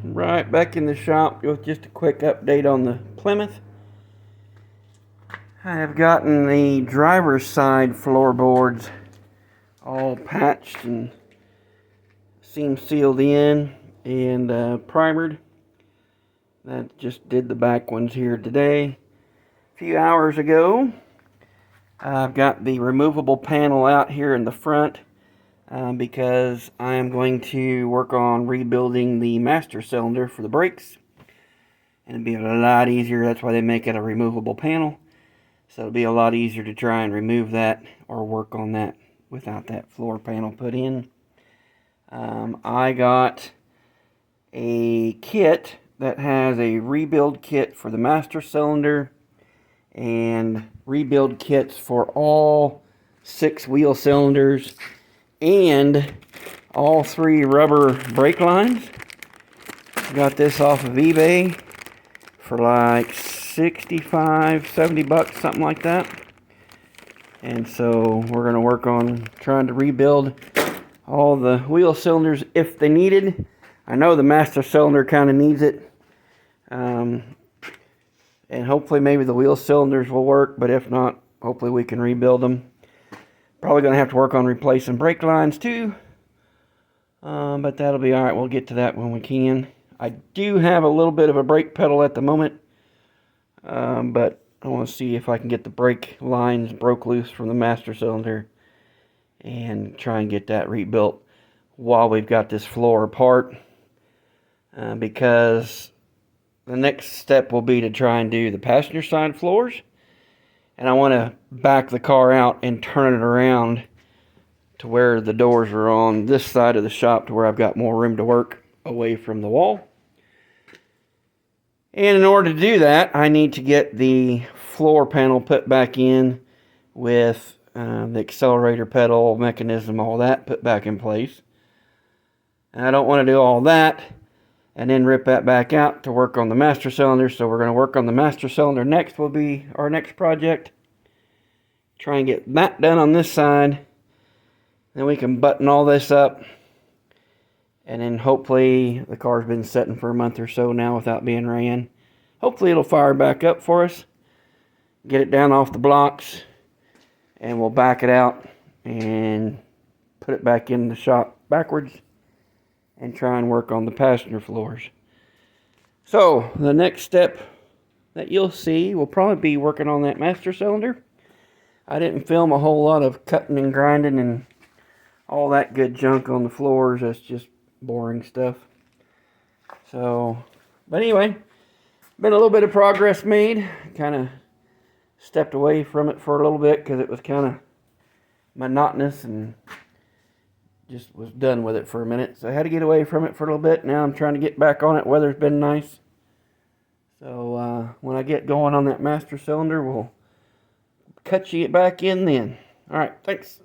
Right back in the shop with just a quick update on the Plymouth. I have gotten the driver's side floorboards all patched and seam sealed in and primered. That just did the back ones here today. A few hours ago, I've got the removable panel out here in the front because I am going to work on rebuilding the master cylinder for the brakes. And it'll be a lot easier. That's why they make it a removable panel. So it'll be a lot easier to try and remove that or work on that without that floor panel put in. I got a kit that has a rebuild kit for the master cylinder and rebuild kits for all 6 wheel cylinders and all 3 rubber brake lines. Got this off of eBay for like 65, 70 bucks, something like that. And so we're going to work on trying to rebuild all the wheel cylinders if they needed. I know the master cylinder kind of needs it. And hopefully maybe the wheel cylinders will work, but if not, hopefully we can rebuild them. Probably going to have to work on replacing brake lines too. But that'll be alright. We'll get to that when we can. I do have a little bit of a brake pedal at the moment. But I want to see if I can get the brake lines broke loose from the master cylinder and try and get that rebuilt while we've got this floor apart. Because the next step will be to try and do the passenger side floors. And I want to back the car out and turn it around to where the doors are on this side of the shop to where I've got more room to work away from the wall. And in order to do that, I need to get the floor panel put back in with the accelerator pedal, mechanism, all that put back in place. And I don't want to do all that and then rip that back out to work on the master cylinder. So we're going to work on the master cylinder next, will be our next project. Try and get that done on this side. Then we can button all this up. And then hopefully the car's been sitting for a month or so now without being ran. Hopefully it'll fire back up for us. Get it down off the blocks. And we'll back it out and put it back in the shop backwards. And try and work on the passenger floors. So the next step that you'll see will probably be working on that master cylinder. I didn't film a whole lot of cutting and grinding and all that good junk on the floors. That's just boring stuff. So, but anyway, been a little bit of progress made. Kind of stepped away from it for a little bit because it was kind of monotonous and just was done with it for a minute. So I had to get away from it for a little bit. Now I'm trying to get back on it. Weather's been nice. So when I get going on that master cylinder, we'll cut you back in then. All right, thanks.